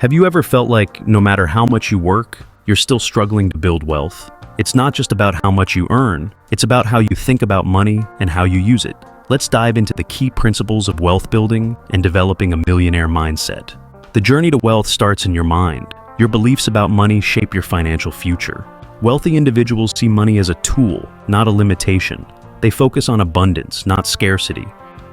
Have you ever felt like no matter how much you work, you're still struggling to build wealth? It's not just about how much you earn, it's about how you think about money and how you use it. Let's dive into the key principles of wealth building and developing a millionaire mindset. The journey to wealth starts in your mind. Your beliefs about money shape your financial future. Wealthy individuals see money as a tool, not a limitation. They focus on abundance, not scarcity.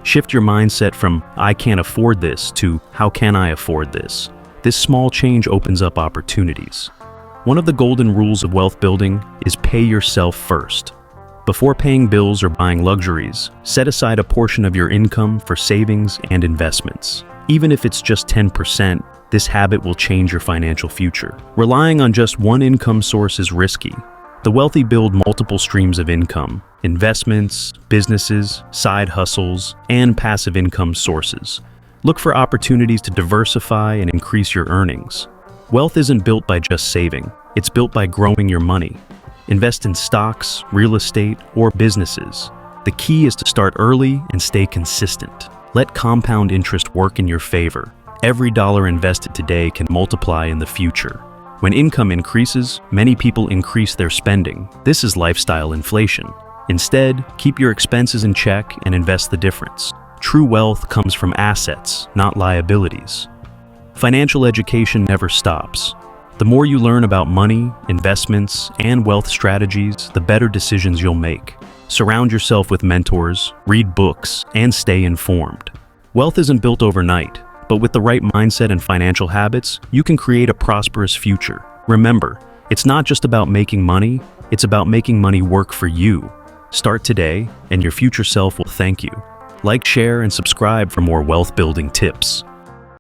Shift your mindset from "I can't afford this" to "How can I afford this?" This small change opens up opportunities. One of the golden rules of wealth building is pay yourself first. Before paying bills or buying luxuries, set aside a portion of your income for savings and investments. Even if it's just 10%, this habit will change your financial future. Relying on just one income source is risky. The wealthy build multiple streams of income: investments, businesses, side hustles, and passive income sources. Look for opportunities to diversify and increase your earnings. Wealth isn't built by just saving, it's built by growing your money. Invest in stocks, real estate, or businesses. The key is to start early and stay consistent. Let compound interest work in your favor. Every dollar invested today can multiply in the future. When income increases, many people increase their spending. This is lifestyle inflation. Instead, keep your expenses in check and invest the difference. True wealth comes from assets, not liabilities. Financial education never stops. The more you learn about money, investments, and wealth strategies, the better decisions you'll make. Surround yourself with mentors, read books, and stay informed. Wealth isn't built overnight, but with the right mindset and financial habits, you can create a prosperous future. Remember, it's not just about making money, it's about making money work for you. Start today, and your future self will thank you. Like, share, and subscribe for more wealth-building tips.